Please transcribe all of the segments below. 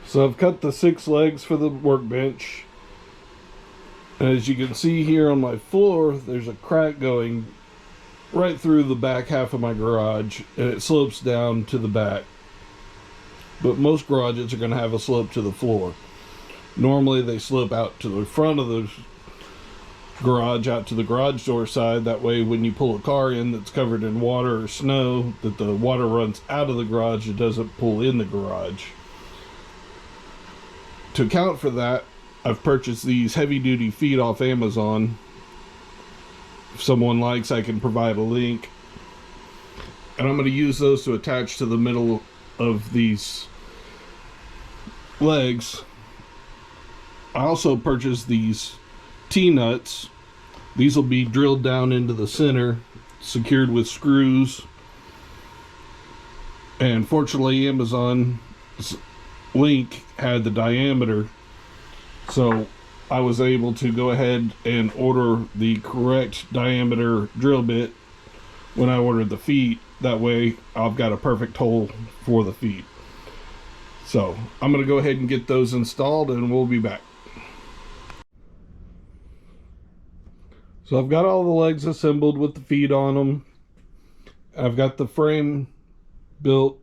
So I've cut the 6 legs for the workbench. And as you can see here on my floor, there's a crack going right through the back half of my garage, and it slopes down to the back. But most garages are going to have a slope to the floor. Normally they slope out to the front of the garage, out to the garage door side. That way when you pull a car in that's covered in water or snow, that the water runs out of the garage, it doesn't pull in the garage. To account for that, I've purchased these heavy-duty feet off Amazon. If someone likes, I can provide a link. And I'm going to use those to attach to the middle of these legs. I also purchased these T-nuts. These will be drilled down into the center, secured with screws. And fortunately, Amazon's link had the diameter, so I was able to go ahead and order the correct diameter drill bit when I ordered the feet. That way I've got a perfect hole for the feet. So I'm going to go ahead and get those installed and we'll be back. So I've got all the legs assembled with the feet on them. I've got the frame built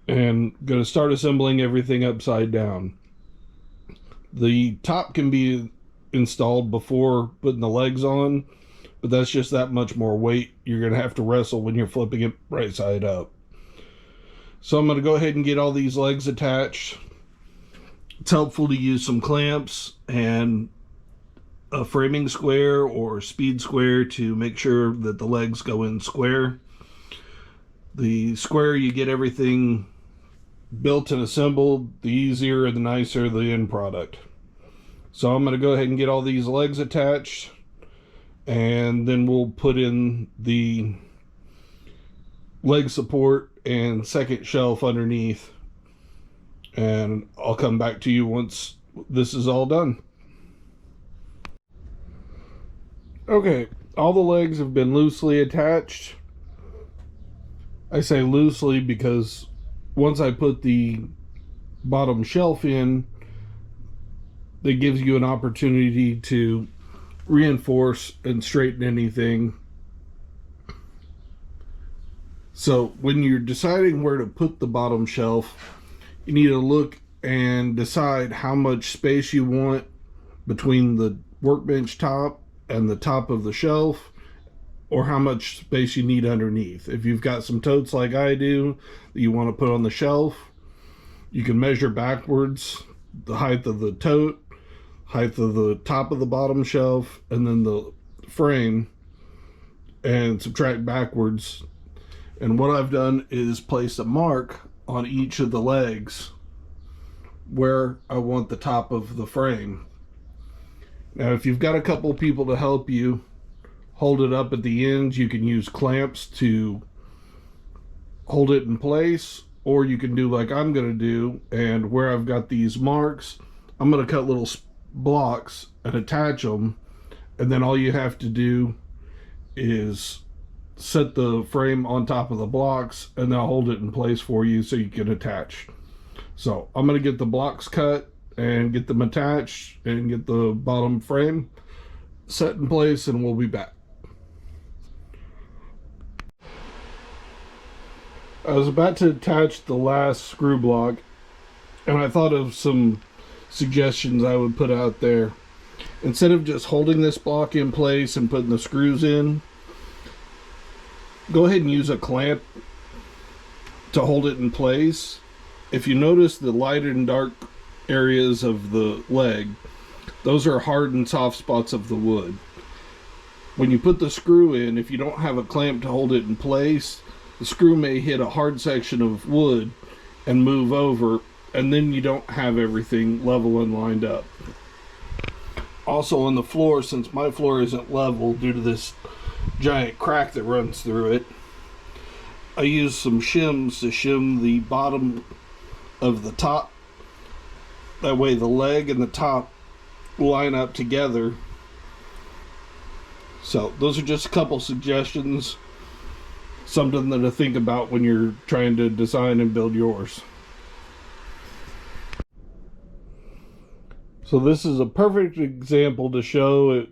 and going to start assembling everything upside down. The top can be installed before putting the legs on, but that's just that much more weight you're going to have to wrestle when you're flipping it right side up. So I'm going to go ahead and get all these legs attached. It's helpful to use some clamps and a framing square or speed square to make sure that the legs go in square. The square you get everything built and assembled, the easier and the nicer the end product. So I'm going to go ahead and get all these legs attached, and then we'll put in the leg support and second shelf underneath, and I'll come back to you once this is all done. Okay, all the legs have been loosely attached. I say loosely because once I put the bottom shelf in, that gives you an opportunity to reinforce and straighten anything. So when you're deciding where to put the bottom shelf, you need to look and decide how much space you want between the workbench top and the top of the shelf, or how much space you need underneath. If you've got some totes like I do that you want to put on the shelf, you can measure backwards the height of the tote, height of the top of the bottom shelf, and then the frame, and subtract backwards. And what I've done is place a mark on each of the legs where I want the top of the frame. Now if you've got a couple people to help you hold it up at the ends, you can use clamps to hold it in place, or you can do like I'm going to do, and where I've got these marks, I'm going to cut little blocks and attach them, and then all you have to do is set the frame on top of the blocks, and they'll hold it in place for you so you can attach. So I'm going to get the blocks cut and get them attached and get the bottom frame set in place, and we'll be back. I was about to attach the last screw block, and I thought of some suggestions I would put out there. Instead of just holding this block in place and putting the screws in, go ahead and use a clamp to hold it in place. If you notice the light and dark areas of the leg, those are hard and soft spots of the wood. When you put the screw in, if you don't have a clamp to hold it in place, the screw may hit a hard section of wood and move over, and then you don't have everything level and lined up. Also on the floor, since my floor isn't level due to this giant crack that runs through it, I use some shims to shim the bottom of the top. That way the leg and the top line up together. So those are just a couple suggestions, something to think about when you're trying to design and build yours. So this is a perfect example to show it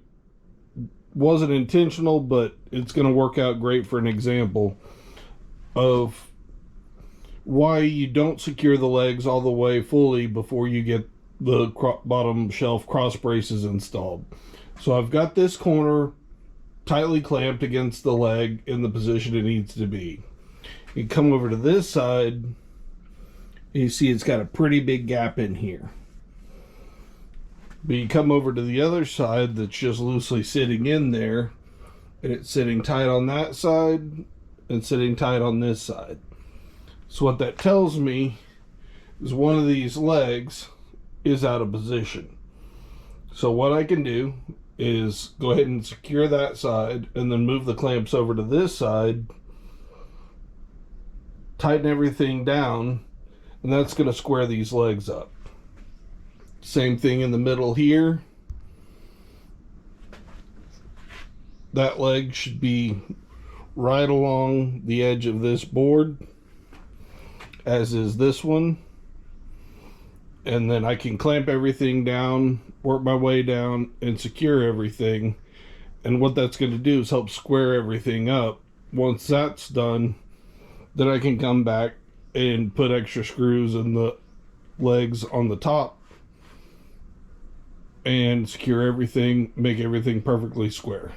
wasn't intentional, but it's going to work out great for an example of why you don't secure the legs all the way fully before you get the bottom shelf cross braces installed. So I've got this corner tightly clamped against the leg in the position it needs to be. You come over to this side, you see it's got a pretty big gap in here. But you come over to the other side that's just loosely sitting in there, and it's sitting tight on that side and sitting tight on this side. So what that tells me is one of these legs is out of position. So what I can do is go ahead and secure that side and then move the clamps over to this side, tighten everything down, and that's going to square these legs up. Same thing in the middle here. That leg should be right along the edge of this board, as is this one. And then I can clamp everything down, work my way down, and secure everything. And what that's going to do is help square everything up. Once that's done, then I can come back and put extra screws in the legs on the top and secure everything, make everything perfectly square.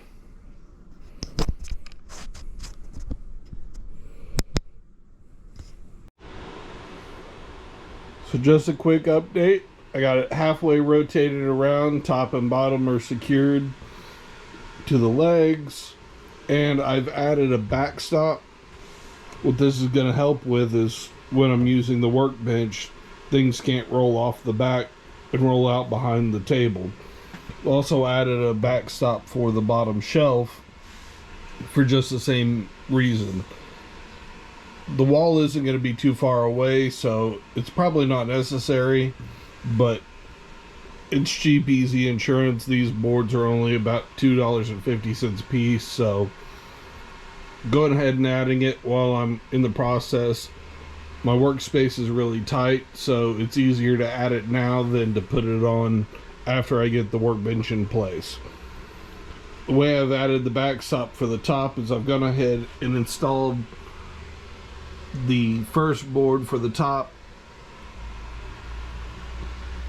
So just a quick update. I got it halfway rotated around, top and bottom are secured to the legs, and I've added a backstop. What this is going to help with is when I'm using the workbench, things can't roll off the back and roll out behind the table. Also added a backstop for the bottom shelf for just the same reason. The wall isn't going to be too far away, so it's probably not necessary, but it's cheap, easy insurance. These boards are only about $2.50 a piece, so going ahead and adding it while I'm in the process. My workspace is really tight, so it's easier to add it now than to put it on after I get the workbench in place. The way I've added the backstop for the top is I've gone ahead and installed the first board for the top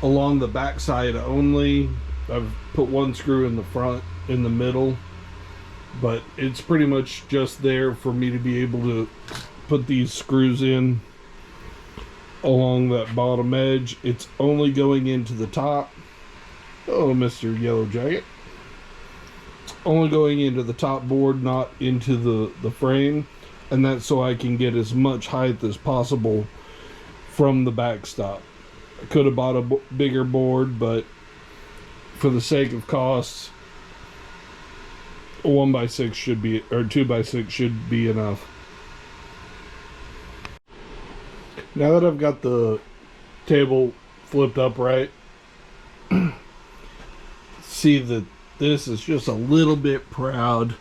along the back side only. I've put one screw in the front, in the middle, but it's pretty much just there for me to be able to put these screws in along that bottom edge. It's only going into the top. Oh, Mr. Yellow Jacket. Only going into the top board, not into the frame. And that's so I can get as much height as possible from the backstop. I could have bought a bigger board, but for the sake of cost, a 1x6 should be, or 2x6 should be enough. Now that I've got the table flipped upright, see that this is just a little bit proud.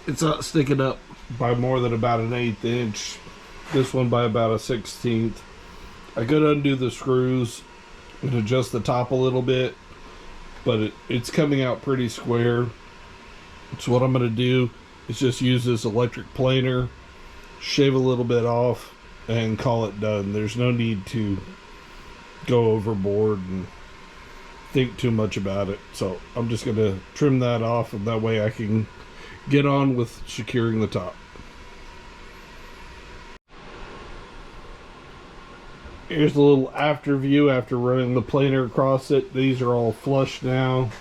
It's not sticking up by more than about an 1/8 inch. This one by about a 1/16. I could undo the screws and adjust the top a little bit, but it's coming out pretty square. So what I'm going to do is just use this electric planer, shave a little bit off, and call it done. There's no need to go overboard and think too much about it. So I'm just going to trim that off, and that way I can get on with securing the top. Here's a little after view after running the planer across it. These are all flush now.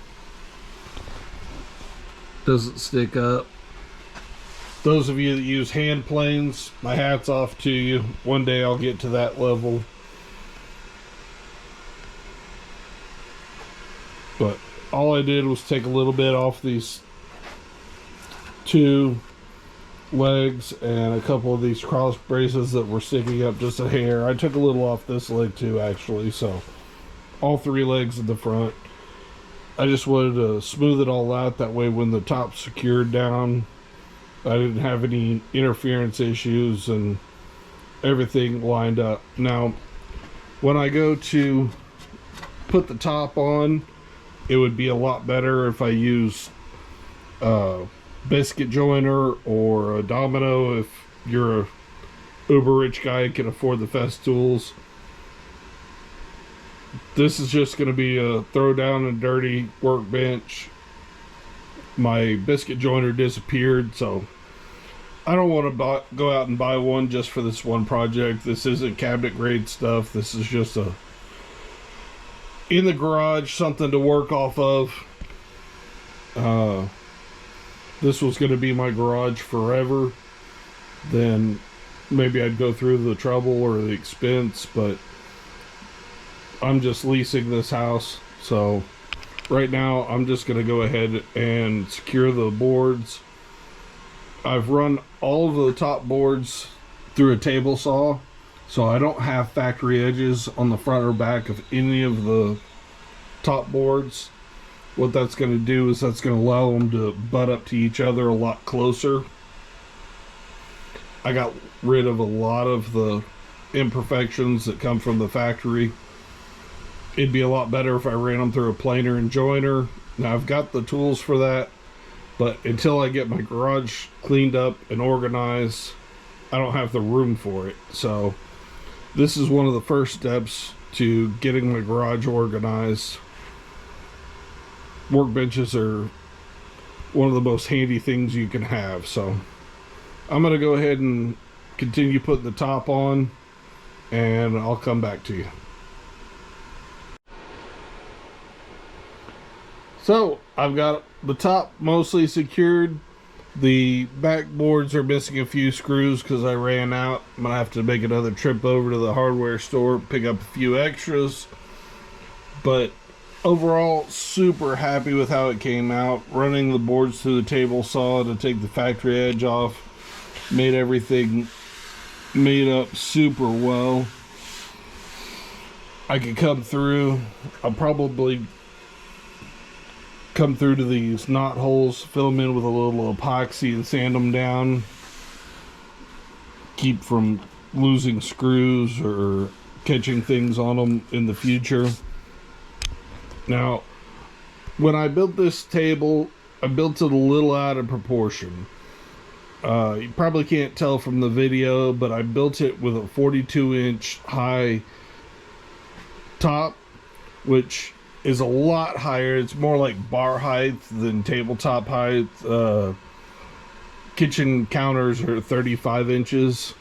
Doesn't stick up. Those of you that use hand planes, my hat's off to you. One day I'll get to that level. But all I did was take a little bit off these two legs and a couple of these cross braces that were sticking up just a hair. I took a little off this leg too, actually. So all three legs in the front. I just wanted to smooth it all out. That way when the top's secured down, I didn't have any interference issues and everything lined up. Now, when I go to put the top on, it would be a lot better if I used biscuit joiner or a domino if you're a uber rich guy and can afford the Festools. This is just going to be a throw down and dirty workbench. My biscuit joiner disappeared, so I don't want to go out and buy one just for this one project. This isn't cabinet grade stuff. This is just a in the garage, something to work off of. This was going to be my garage forever. Then maybe I'd go through the trouble or the expense, but I'm just leasing this house. So right now I'm just going to go ahead and secure the boards. I've run all of the top boards through a table saw, so I don't have factory edges on the front or back of any of the top boards. What that's going to do is that's going to allow them to butt up to each other a lot closer. I got rid of a lot of the imperfections that come from the factory. It'd be a lot better if I ran them through a planer and joiner. Now I've got the tools for that, but until I get my garage cleaned up and organized, I don't have the room for it. So this is one of the first steps to getting my garage organized. Workbenches are one of the most handy things you can have. So I'm going to go ahead and continue putting the top on, and I'll come back to you. So I've got the top mostly secured. The back boards are missing a few screws because I ran out. I'm going to have to make another trip over to the hardware store, pick up a few extras. But overall, super happy with how it came out. Running the boards through the table saw to take the factory edge off made everything made up super well. I could come through. I'll probably come through to these knot holes, fill them in with a little epoxy and sand them down. Keep from losing screws or catching things on them in the future. Now, when I built this table, I built it a little out of proportion. You probably can't tell from the video, but I built it with a 42-inch high top, which is a lot higher. It's more like bar height than tabletop height. Kitchen counters are 35 inches.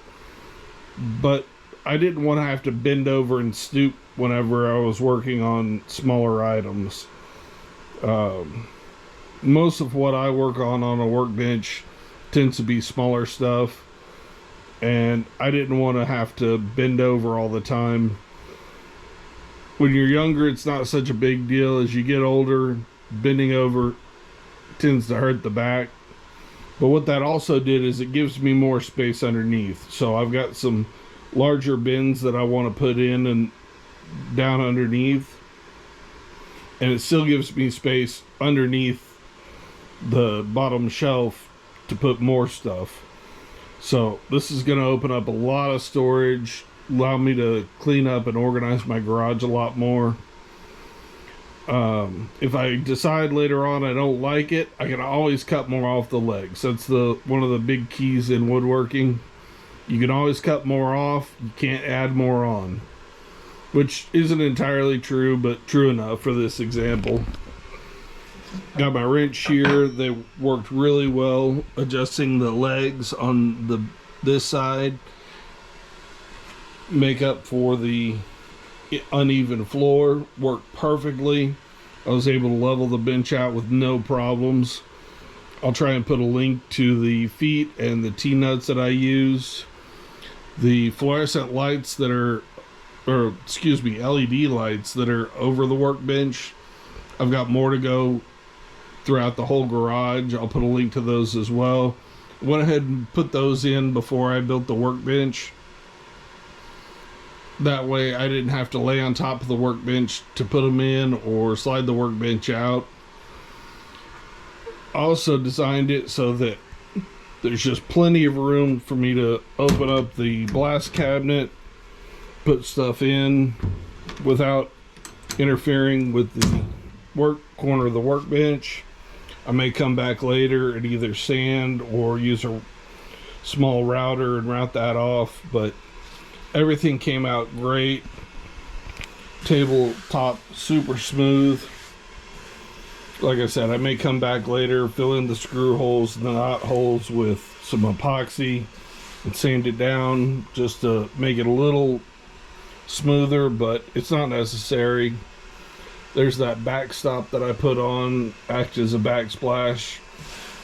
But I didn't want to have to bend over and stoop whenever I was working on smaller items. Most of what I work on a workbench tends to be smaller stuff, and I didn't want to have to bend over all the time. When you're younger, it's not such a big deal. As you get older, bending over tends to hurt the back. But what that also did is it gives me more space underneath. So I've got some larger bins that I want to put in and down underneath, and it still gives me space underneath the bottom shelf to put more stuff. So this is going to open up a lot of storage, allow me to clean up and organize my garage a lot more. If I decide later on I don't like it, I can always cut more off the legs. That's one of the big keys in woodworking. You can always cut more off, you can't add more on, which isn't entirely true, but true enough for this example. Got my wrench here. They worked really well adjusting the legs on this side, make up for the uneven floor. Worked perfectly. I was able to level the bench out with no problems. I'll try and put a link to the feet and the T-nuts that I use. The fluorescent lights that are, LED lights that are over the workbench, I've got more to go throughout the whole garage. I'll put a link to those as well. Went ahead and put those in before I built the workbench. That way I didn't have to lay on top of the workbench to put them in or slide the workbench out. Also designed it so that there's just plenty of room for me to open up the glass cabinet, put stuff in without interfering with the corner of the workbench. I may come back later and either sand or use a small router and route that off, but everything came out great. Tabletop super smooth. Like I said, I may come back later, fill in the screw holes and the knot holes with some epoxy and sand it down just to make it a little smoother, but it's not necessary. There's that backstop that I put on, acts as a backsplash.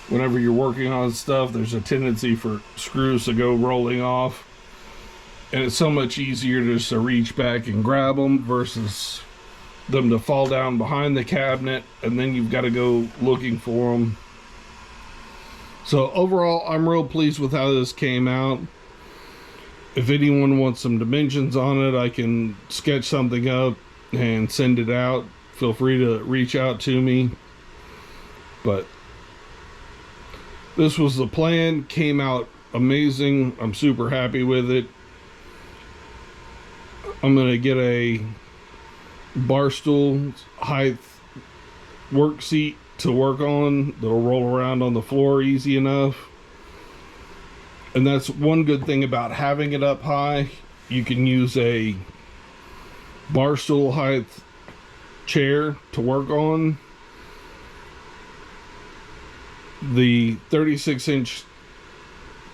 Whenever you're working on stuff, there's a tendency for screws to go rolling off, and it's so much easier just to reach back and grab them versus them to fall down behind the cabinet and then you've got to go looking for them. So overall, I'm real pleased with how this came out. If anyone wants some dimensions on it, I can sketch something up and send it out. Feel free to reach out to me. But this was the plan, came out amazing. I'm super happy with it. I'm gonna get a bar stool height work seat to work on that'll roll around on the floor easy enough. And that's one good thing about having it up high. You can use a bar stool height chair to work on. The 36-inch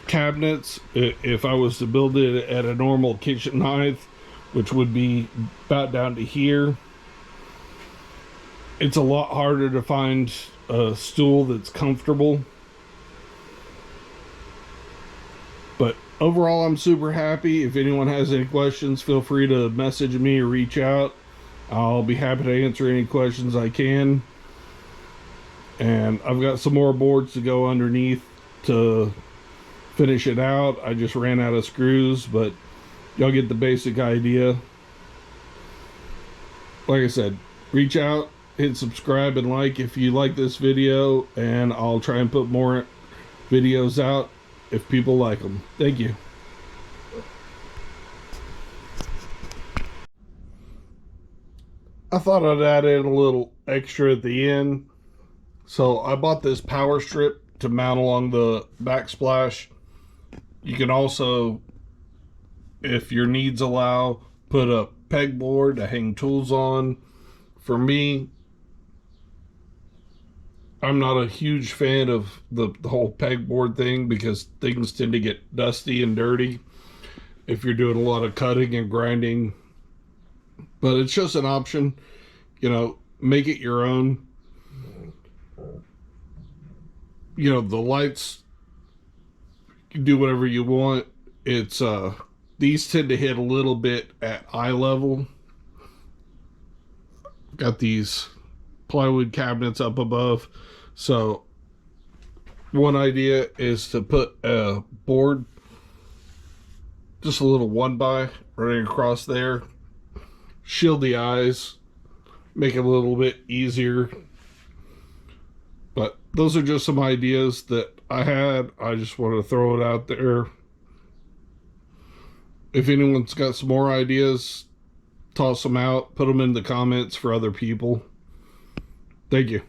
cabinets, if I was to build it at a normal kitchen height, which would be about down to here, it's a lot harder to find a stool that's comfortable. But overall, I'm super happy. If anyone has any questions, feel free to message me or reach out. I'll be happy to answer any questions I can. And I've got some more boards to go underneath to finish it out. I just ran out of screws, but y'all get the basic idea. Like I said, reach out, hit subscribe and like if you like this video, and I'll try and put more videos out if people like them. Thank you. I thought I'd add in a little extra at the end. So I bought this power strip to mount along the backsplash. You can also, if your needs allow, put a pegboard to hang tools on. For me, I'm not a huge fan of the whole pegboard thing because things tend to get dusty and dirty if you're doing a lot of cutting and grinding. But it's just an option, you know, make it your own. You know, the lights, you can do whatever you want. It's these tend to hit a little bit at eye level. Got these plywood cabinets up above, so one idea is to put a board, just a little 1x running across there, shield the eyes, make it a little bit easier. But those are just some ideas that I had. I just wanted to throw it out there. If anyone's got some more ideas, toss them out, put them in the comments for other people. Thank you.